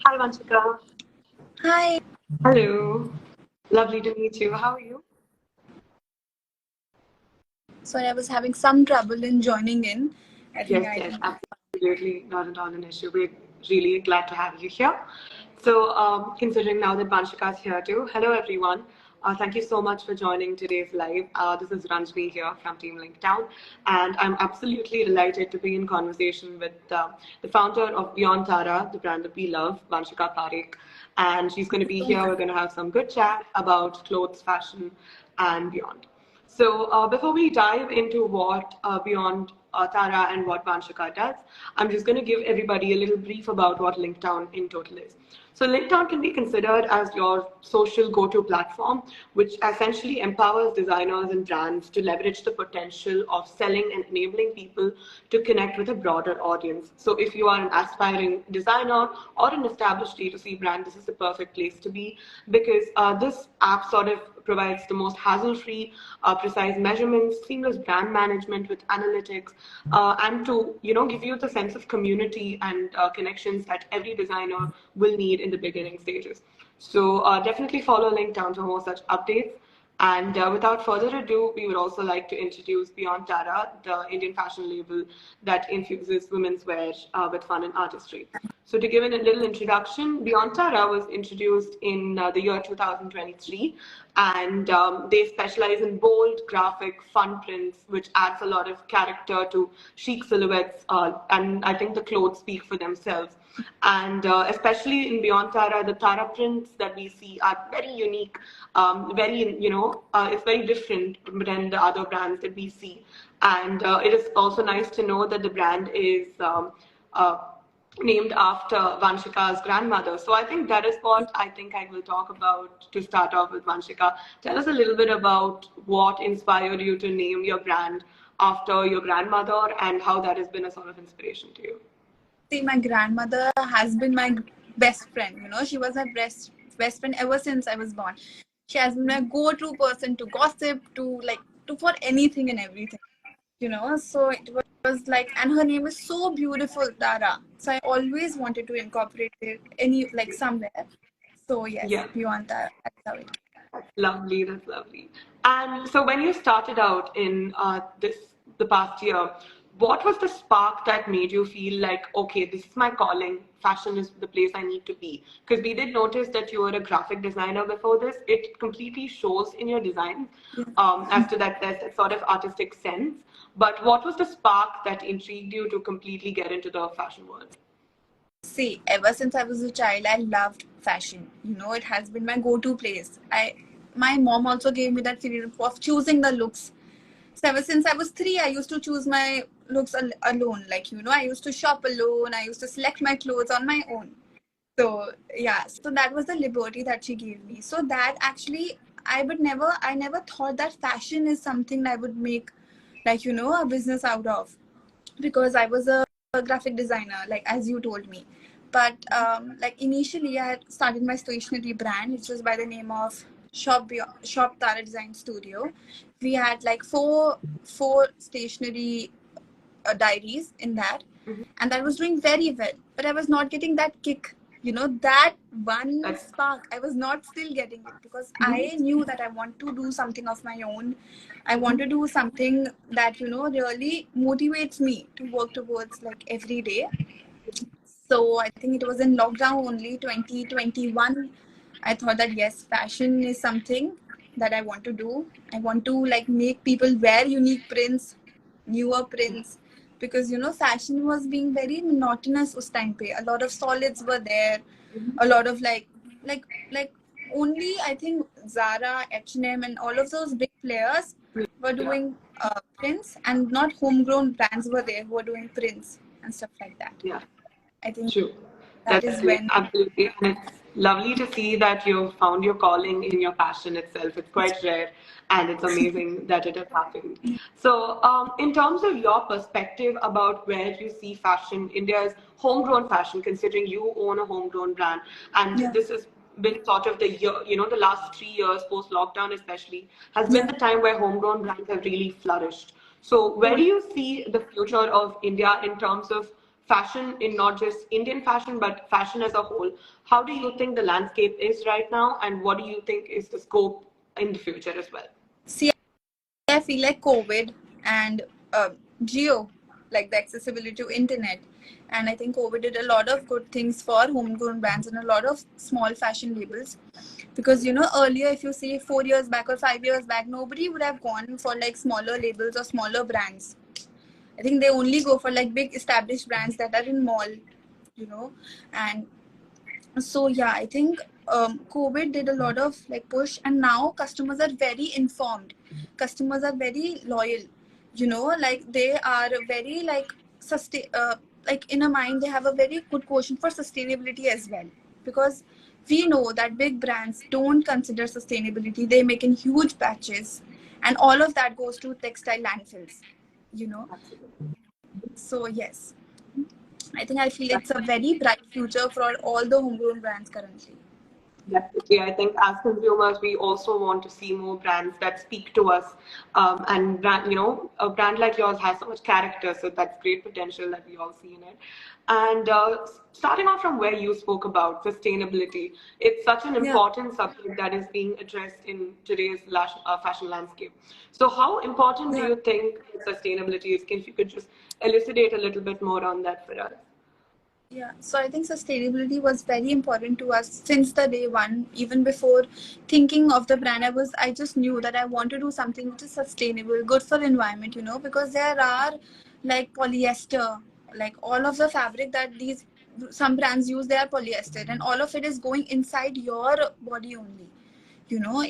Hi, Vanshika. Hi. Hello. Lovely to meet you. How are you? Sorry, I was having some trouble in joining in. I think Yes, I yes, did. absolutely. Not at all an issue. We're really glad to have you here. So, considering now that Vanshika is here too, hello everyone. Thank you so much for joining today's live. This is Ranjni here from Team LynkTown, and I'm absolutely delighted to be in conversation with the founder of Beyond Tara, the brand that we love, Vanshika Parekh. And she's going to be here. We're going to have some good chat about clothes, fashion, and beyond. So before we dive into what Beyond Tara and what Vanshika does, I'm just going to give everybody a little brief about what LynkTown in total is. So LynkTown can be considered as your social go-to platform, which essentially empowers designers and brands to leverage the potential of selling and enabling people to connect with a broader audience. So if you are an aspiring designer or an established D2C brand, this is the perfect place to be because this app sort of provides the most hassle-free, precise measurements, seamless brand management with analytics, and to give you the sense of community and connections that every designer will need in the beginning stages. So definitely follow LynkTown for more such updates. And without further ado, we would also like to introduce Beyond Tara, the Indian fashion label that infuses women's wear with fun and artistry. So, to give it a little introduction, Beyond Tara was introduced in the year 2023, and they specialize in bold, graphic, fun prints, which adds a lot of character to chic silhouettes. And I think the clothes speak for themselves. And especially in Beyond Tara, the Tara prints that we see are very unique, it's very different than the other brands that we see. And it is also nice to know that the brand is uh, named after Vanshika's grandmother. So I think that is what I think I will talk about to start off with. Vanshika, tell us a little bit about what inspired you to name your brand after your grandmother and how that has been a sort of inspiration to you. See, my grandmother has been my best friend. She was my best friend ever since I was born. She has been my go-to person to gossip, to for anything and everything. So it was like, and her name is so beautiful, Tara. So I always wanted to incorporate it somewhere. So yes, Yeah. beyond that, that's how it. That's lovely. That's lovely. And so, when you started out in the past year, what was the spark that made you feel like, okay, this is my calling. Fashion is the place I need to be. Because we did notice that you were a graphic designer before this. It completely shows in your design as to that there's that sort of artistic sense. But what was the spark that intrigued you to completely get into the fashion world? See, ever since I was a child, I loved fashion. It has been my go-to place. My mom also gave me that freedom of choosing the looks. So ever since I was 3, I used to choose my looks alone. I used to shop alone. I used to select my clothes on my own. So yeah, so that was the liberty that she gave me. So that actually, I never thought that fashion is something I would make, a business out of, because I was a graphic designer, like as you told me. But initially, I had started my stationery brand, which was by the name of Shop Tara Design Studio. We had like four stationery diaries in that, Mhm. and that was doing very well. But I was not getting that kick, that one That's spark. I was not still getting it because mhm, I knew that I want to do something of my own. I want mhm. to do something that really motivates me to work towards like every day. So I think it was in lockdown only 2021. I thought that yes, fashion is something that I want to do. I want to like make people wear unique prints, newer prints, because fashion was being very monotonous us time pe. A lot of solids were there, a lot of like only I think Zara, H&M, and all of those big players were Yeah. doing prints, and not homegrown brands were there who were doing prints and stuff like that. Yeah. I think True. that That's is true. when. Absolutely. And it's lovely to see that you've found your calling in your passion itself. It's quite rare and it's amazing that it has happened. So, in terms of your perspective about where you see fashion, India's homegrown fashion, considering you own a homegrown brand, and Yeah, this has been sort of the year, the last 3 years post lockdown, especially, has been yeah. the time where homegrown brands have really flourished. So, where Oh, do you see the future of India in terms of fashion in not just Indian fashion, but fashion as a whole. How do you think the landscape is right now, and what do you think is the scope in the future as well? See, I feel like COVID and Geo, like the accessibility to internet, and I think COVID did a lot of good things for homegrown brands and a lot of small fashion labels. Because earlier, if you see 4 years back or 5 years back, nobody would have gone for like smaller labels or smaller brands. I think they only go for like big established brands that are in mall, and so yeah, I think COVID did a lot of like push, and now customers are very informed. Customers are very loyal. Like they are very like like in a mind they have a very good quotient for sustainability as well, because we know that big brands don't consider sustainability. They make in huge batches, and all of that goes to textile landfills. You know, Absolutely. so yes. I feel it's a very bright future for all the homegrown brands currently. Definitely. I think as consumers, we also want to see more brands that speak to us. And brand, a brand like yours has so much character, so that's great potential that we all see in it. And starting off from where you spoke about sustainability, it's such an Yeah. important subject that is being addressed in today's fashion landscape. So, how important do Yeah. you think sustainability is? If you could just elucidate a little bit more on that for us. Yeah, so I think sustainability was very important to us since the day one. Even before thinking of the brand, I just knew that I want to do something which is sustainable, good for environment, because there are like polyester, like all of the fabric that these some brands use, they are polyester, and all of it is going inside your body only.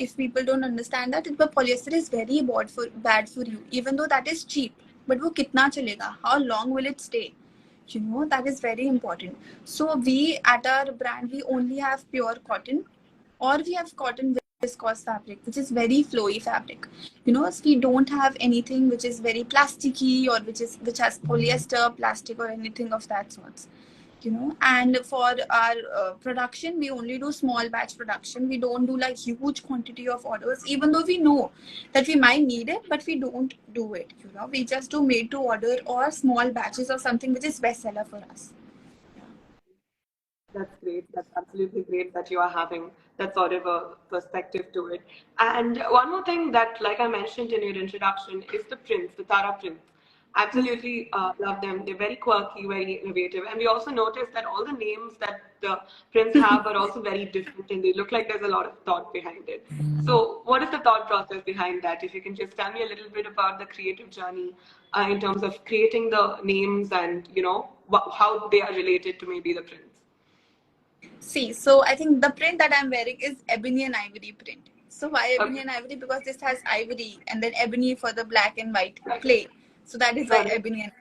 If people don't understand that, the polyester is very bad for you, even though that is cheap. But wo kitna chalega? How long will it stay? That is very important. So we at our brand, we only have pure cotton, or we have cotton viscose fabric, which is very flowy fabric. So we don't have anything which is very plasticky, or which has polyester, plastic, or anything of that sorts. And for our production, we only do small batch production. We don't do like huge quantity of orders, even though we know that we might need it, but we don't do it. We just do made to order or small batches of something which is bestseller for us. That's great. That's absolutely great that you are having that sort of a perspective to it. And one more thing that, like I mentioned in your introduction, is the prints, the Tara prints. Absolutely love them. They're very quirky, very innovative. And we also noticed that all the names that the prints have are also very different, and they look like there's a lot of thought behind it. So, what is the thought process behind that? If you can just tell me a little bit about the creative journey in terms of creating the names and, how they are related to maybe the prints. See, so I think the print that I'm wearing is ebony and ivory print. So why ebony Okay. and ivory? Because this has ivory and then ebony for the black and white play. So that is why Got it. ebony and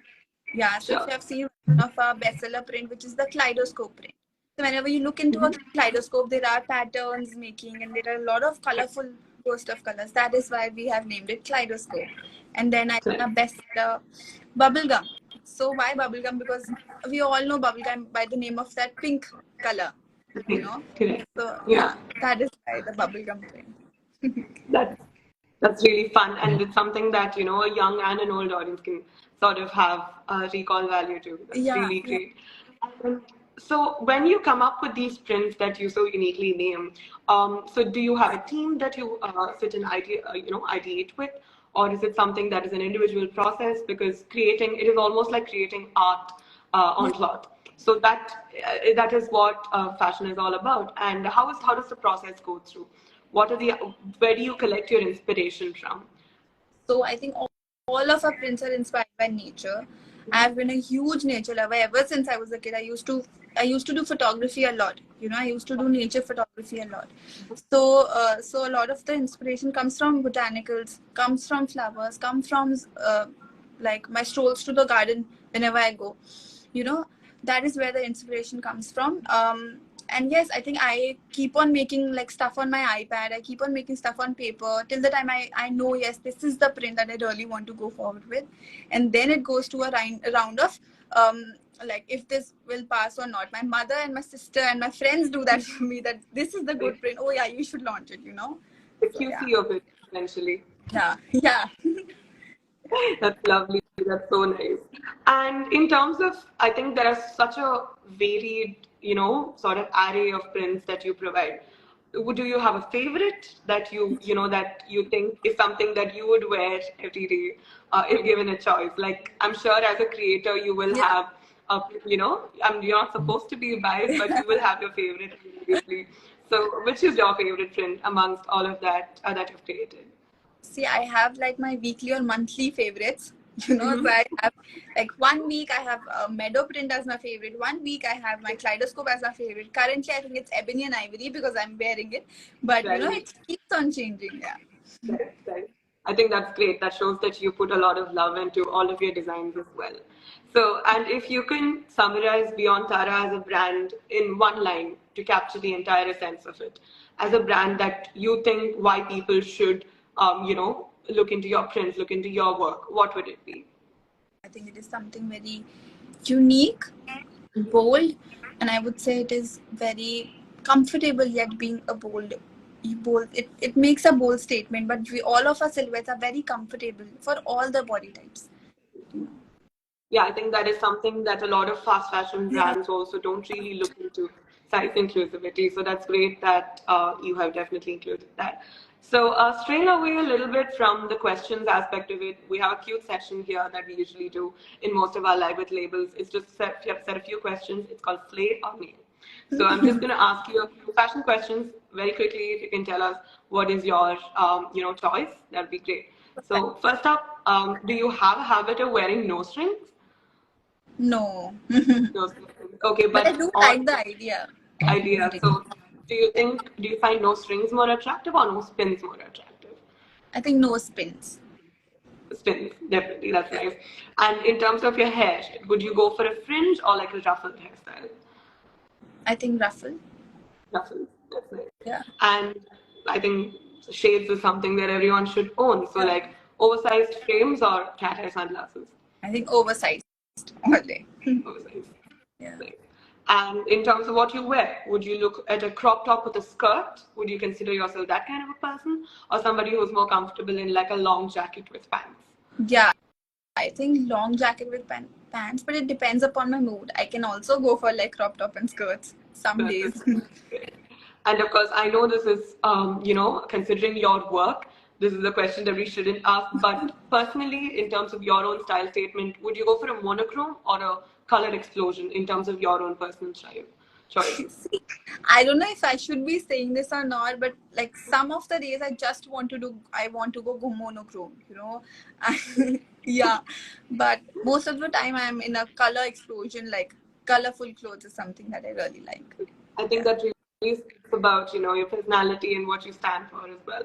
yeah. So if you Sure. have seen one of our bestseller print, which is the kaleidoscope print. So whenever you look into a kaleidoscope, there are patterns making, and there are a lot of colorful burst of colors. That is why we have named it kaleidoscope. And then I Correct. have bestseller bubblegum. So why bubblegum? Because we all know bubblegum by the name of that pink color. I you think. know. Correct. So Yeah. yeah, that is why the bubblegum thing. That's that's really fun, and it's something that a young and an old audience can sort of have recall value to. That's Yeah, really yeah. great. And so, when you come up with these prints that you so uniquely name, so do you have a team that you sit and ideate with, or is it something that is an individual process? Because creating it is almost like creating art Yeah. on cloth. So that is what fashion is all about. And how does the process go through? What are the where do you collect your inspiration from? So I think all of our prints are inspired by nature. I have been a huge nature lover ever since I was a kid. I used to do photography a lot. I used to do nature photography a lot. So a lot of the inspiration comes from botanicals, comes from flowers, comes from like my strolls to the garden whenever I go. You know, that is where the inspiration comes from. And yes, I think I keep on making like stuff on my iPad. I keep on making stuff on paper till the time I know, yes, this is the print that I really want to go forward with. And then it goes to a round of like if this will pass or not. My mother and my sister and my friends do that for me, that this is the good print. Oh yeah, you should launch it. The So yeah. QC of it, essentially. Yeah. Yeah. That's lovely. That's so nice. And in terms of, I think there are such a varied, sort of array of prints that you provide. Do you have a favorite that that you think is something that you would wear every day, if given a choice? Like, I'm sure as a creator, you will Yeah. have, you're not supposed to be biased, but you will have your favorite, obviously. So, which is your favorite print amongst all of that that you've created? See, I have like my weekly or monthly favorites. So Mm-hmm. I have like 1 week I have meadow print as my favorite. 1 week I have my kaleidoscope as my favorite. Currently, I think it's ebony and ivory because I'm wearing it. But Right. it keeps on changing. Yeah. Right, right. I think that's great. That shows that you put a lot of love into all of your designs as well. So, and if you can summarize Beyond Tara as a brand in one line to capture the entire essence of it, as a brand that you think why people should, look into your prints, look into your work, what would it be? I think it is something very unique, bold, and I would say it is very comfortable yet being a bold. It makes a bold statement, but all of our silhouettes are very comfortable for all the body types. Yeah, I think that is something that a lot of fast fashion Yeah. brands also don't really look into, size inclusivity. So that's great that you have definitely included that. So straying away a little bit from the questions aspect of it, we have a cute session here that we usually do in most of our live with labels. It's just set a few questions. It's called Slay or Nail. So I'm just going to ask you a few fashion questions very quickly. If you can tell us what is your, choice, that'd be great. So first up, do you have a habit of wearing no strings? No. No strings. Okay, But I but do on like the idea of no idea. ring. So do you find no strings more attractive or no spins more attractive? I think no spins. Spins, definitely. That's Yeah. nice. And in terms of your hair, would you go for a fringe or like a ruffled hairstyle? I think ruffle. Ruffles. That's nice. Yeah. And I think shades is something that everyone should own. So Yeah. like oversized frames or cat hair sunglasses. I think oversized all day. Oversized. Yeah. Nice. And in terms of what you wear, would you look at a crop top with a skirt? Would you consider yourself that kind of a person? Or somebody who's more comfortable in like a long jacket with pants? Yeah. I think long jacket with pants, but it depends upon my mood. I can also go for like crop top and skirts some days. That's great. And of course, I know this is, considering your work, this is a question that we shouldn't ask. But personally, in terms of your own style statement, would you go for a monochrome or a color explosion in terms of your own personal style choices? See, I don't know if I should be saying this or not, but like some of the days I want to go monochrome. Yeah. But most of the time I'm in a color explosion, like colorful clothes is something that I really like. I think Yeah. that really speaks about your personality and what you stand for as well.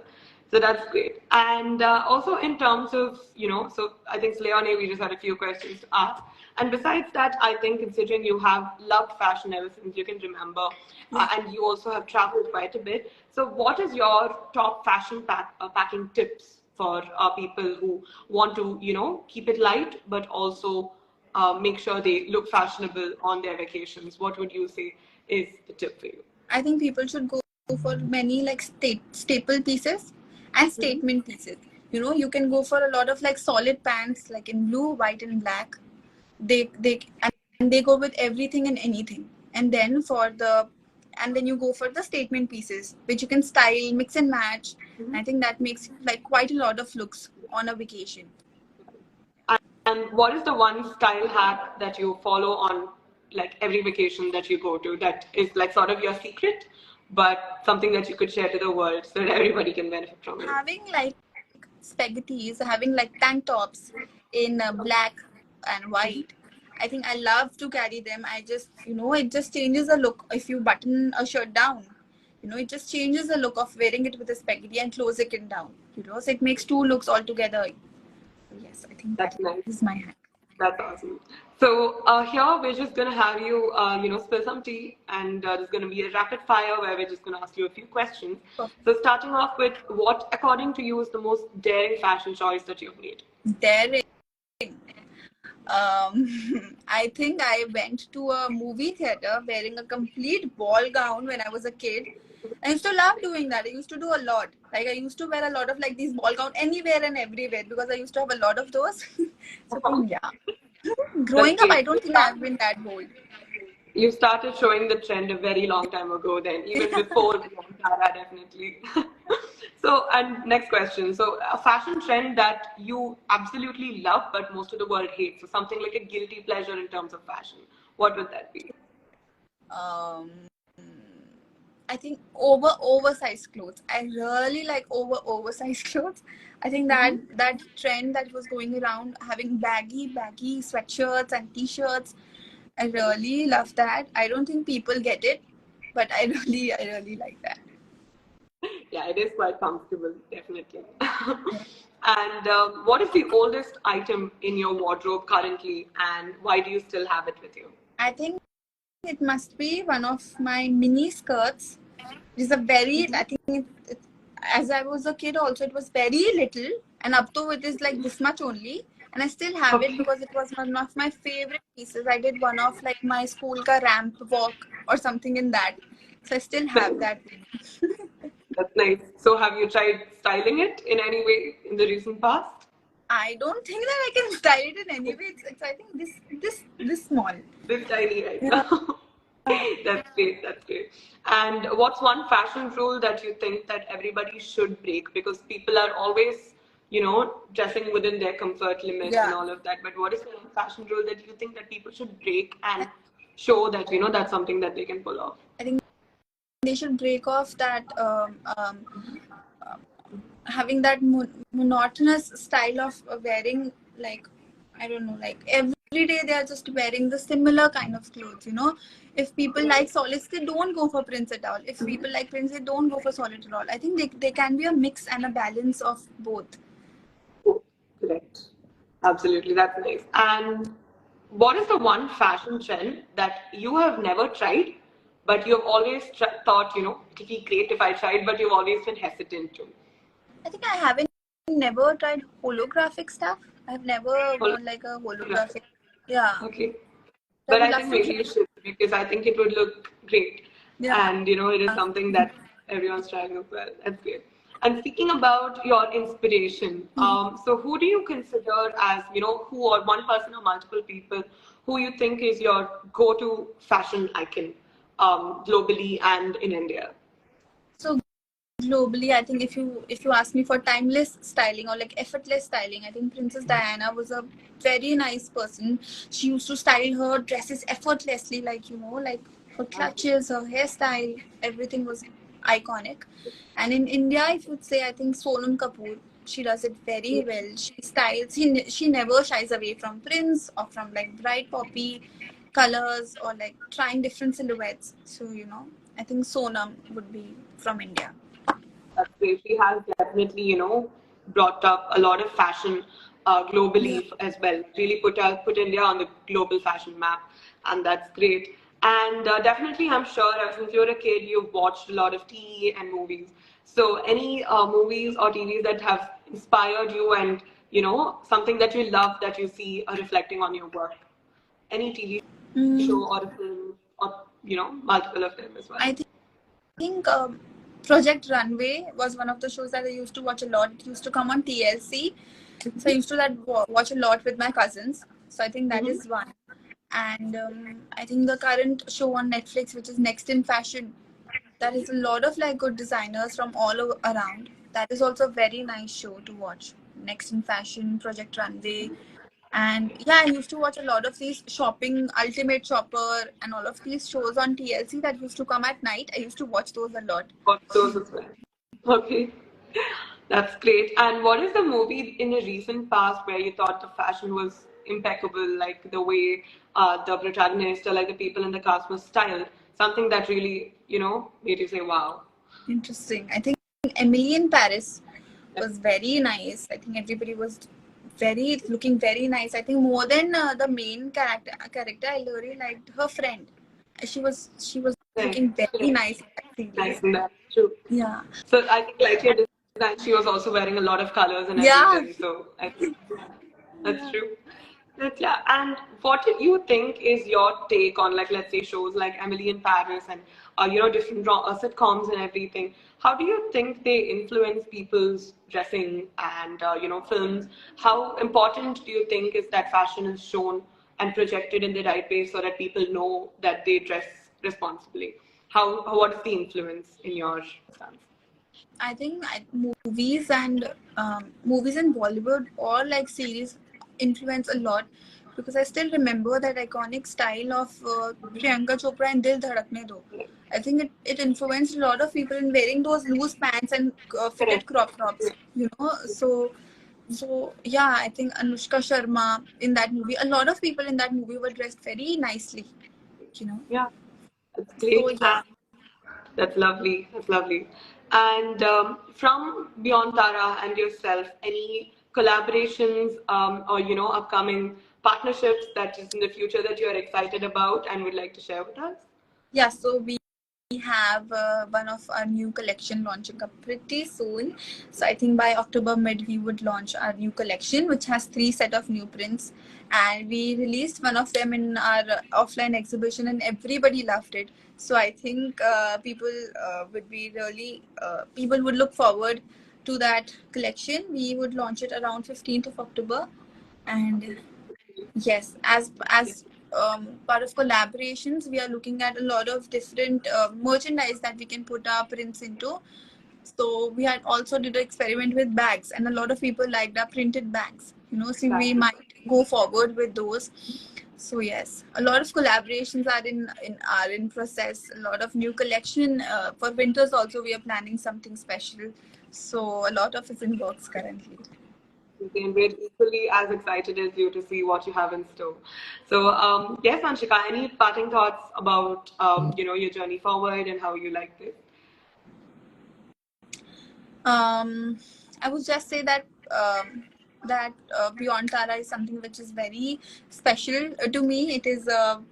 So that's great. And also in terms of so I think Leone, we just had a few questions to ask. And besides that, I think considering you have loved fashion ever since you can remember, Yeah. and you also have traveled quite a bit. So what is your top fashion packing tips for people who want to keep it light but also make sure they look fashionable on their vacations? What would you say is the tip for you? I think people should go for many like staple pieces and Mhm. statement pieces. You can go for a lot of like solid pants, like in blue, white, and black. They and they go with everything and anything. And then you go for the statement pieces, which you can style, mix and match. Mhm. I think that makes like quite a lot of looks on a vacation. And what is the one style hack that you follow on like every vacation that you go to that is like sort of your secret, but something that you could share to the world so that everybody can benefit from it? Having like spaghettis, having like tank tops in black and white. I think I love to carry them. It just changes the look if you button a shirt down. It just changes the look of wearing it with a spaghetti and closing it down. So it makes two looks all together. Yes, I think that That's nice. is my hack. That's awesome. So here we're just gonna have you, spill some tea, and there's gonna be a rapid fire where we're just gonna ask you a few questions. So starting off with, what, according to you, is the most daring fashion choice that you've made? Daring. I think I went to a movie theater wearing a complete ball gown when I was a kid. I used to love doing that. I used to do a lot. Like I used to wear a lot of like these ball gown anywhere and everywhere because I used to have a lot of those. So I think yeah. That's Growing up, I great. don't think I've been that bold. You started showing the trend a very long time ago then, even before Zara, definitely. So, and next question. So, a fashion trend that you absolutely love, but most of the world hates. So, something like a guilty pleasure in terms of fashion. What would that be? Um, I think oversized clothes. I really like oversized clothes. I think that Mm-hmm. that trend that was going around having baggy sweatshirts and t-shirts. I really love that. I don't think people get it, but I really like that. Yeah, it is quite comfortable, definitely. And what is the oldest item in your wardrobe currently, and why do you still have it with you? I think it must be one of my mini skirts. It's a very, I think as I was a kid also, it was very little, and up to it is like this much only. And I still have it Okay, because it was one of my favorite pieces. I did one of like my school ka ramp walk or something in that. So I still have nice. that. That's nice. So, have you tried styling it in any way in the recent past? I don't think that I can style it in any way. It's I think this small. This tiny right Yeah. now. That's great. That's great. And what's one fashion rule that you think that everybody should break? Because people are always, dressing within their comfort limits and Yeah. all of that. But what is the one fashion rule that you think that people should break and show that, that's something that they can pull off? I think they should break off that having that monotonous style of wearing like I don't know, like every day they are just wearing the similar kind of clothes. If people like solids, they don't go for prints at all. If people like prints, they don't go for solid at all. I think they can be a mix and a balance of both. Oh, correct. Absolutely. That's nice. And what is the one fashion trend that you have never tried, but you've always thought, it would be great if I tried, but you've always been hesitant to? I think I haven't never tried holographic stuff. I've never worn like a holographic. Yeah, Okay. I But would I love think to maybe you try. should because I think it would look great. Yeah. And it is something that everyone's trying as well. That's great. And speaking about your inspiration, so who do you consider as, who or one person or multiple people who you think is your go-to fashion icon globally and in India? So globally, I think if you ask me for timeless styling or like effortless styling, I think Princess Diana was a very nice person. She used to style her dresses effortlessly, like like her clutches, her hairstyle, everything was iconic. And in India, if you'd say, I think Sonam Kapoor, she does it very well. She styles. She never shies away from prints or from like bright poppy colors or like trying different silhouettes. So I think Sonam would be from India. That's great. She has definitely, brought up a lot of fashion Yeah. globally as well. Really put India on the global fashion map, and that's great. And definitely, I'm sure since you're a kid, you've watched a lot of TV and movies. So, any movies or TVs that have inspired you, and something that you love that you see reflecting on your work? Any TV Mm, show or a film, or multiple of them as well. I think Project Runway was one of the shows that I used to watch a lot. It used to come on TLC, so I used to watch a lot with my cousins. So I think that Mm-hmm. is one. And I think the current show on Netflix, which is Next in Fashion, that is a lot of like good designers from all around. That is also a very nice show to watch. Next in Fashion, Project Runway, and yeah, I used to watch a lot of these shopping, Ultimate Shopper, and all of these shows on TLC that used to come at night. I used to watch those a lot. Watch those as well. Okay, that's great. And what is the movie in a recent past where you thought the fashion was impeccable, like the way the protagonist or like the people in the cast was styled? Something that really, made you say, wow. Interesting. I think Emily in Paris was very nice. I think everybody was very looking very nice. I think more than the main character, I really liked her friend. She was Right. looking very Right. nice in that Nice series. in that. True. Yeah. So I think like your design, she was also wearing a lot of colors and Yeah. everything. So I think that's Yeah. true. Yeah. And what do you think is your take on, like, let's say shows like Emily in Paris and different sitcoms and everything? How do you think they influence people's dressing and films? How important do you think is that fashion is shown and projected in the right way so that people know that they dress responsibly? What is the influence in your stance? I think movies and Bollywood or like series influence a lot because I still remember that iconic style of Priyanka Chopra and Dil Dhadakne Do. I think it influenced a lot of people in wearing those loose pants and fitted Correct. crop tops. You know, so yeah, I think Anushka Sharma in that movie, a lot of people in that movie were dressed very nicely. You know, Yeah, that's so great. yeah. That's lovely. That's lovely. And from Beyond Tara and yourself, any collaborations or upcoming partnerships that is in the future that you are excited about and would like to share with us? Yeah, so we have one of our new collection launching up pretty soon. So I think by October mid we would launch our new collection, which has 3 set of new prints. And we released one of them in our offline exhibition, and everybody loved it. So I think people would look forward to that collection. We would launch it around 15th of October, and yes, as part of collaborations, we are looking at a lot of different merchandise that we can put our prints into. So we had also did an experiment with bags, and a lot of people liked our printed bags. So we Exactly. might go forward with those. So yes, a lot of collaborations are in process. A lot of new collection for winters also. We are planning something special. So a lot of is in works currently. And we're equally as excited as you to see what you have in store. So, yes, Anshika, any parting thoughts about your journey forward and how you like this? Um, I would just say that Beyond Tara is something which is very special to me. It is a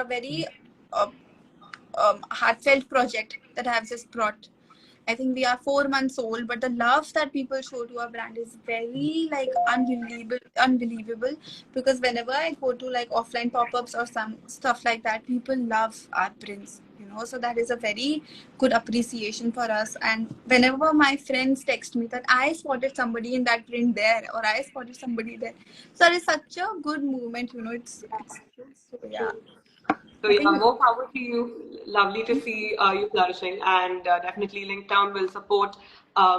very uh, heartfelt project that I have just brought. I think we are 4 months old, but the love that people show to our brand is very like unbelievable. Because whenever I go to like offline pop-ups or some stuff like that, people love our prints. So that is a very good appreciation for us. And whenever my friends text me that I spotted somebody in that print there, or I spotted somebody there, so that is such a good movement. It's so yeah. True. So I yeah, think more power to you. Lovely to see you flourishing, and definitely LynkTown will support, a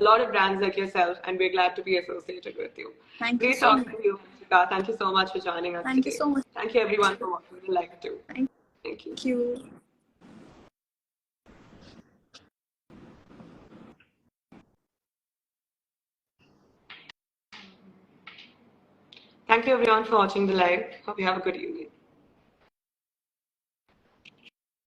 lot of brands like yourself, and we're glad to be associated with you. thank you Great so talking much. to you, Vanshika. Thank you so much for joining us Thank you today. so much. Thank you everyone for watching the live too. Thank Thank you. you. Thank you everyone for watching the live. Hope you have a good evening.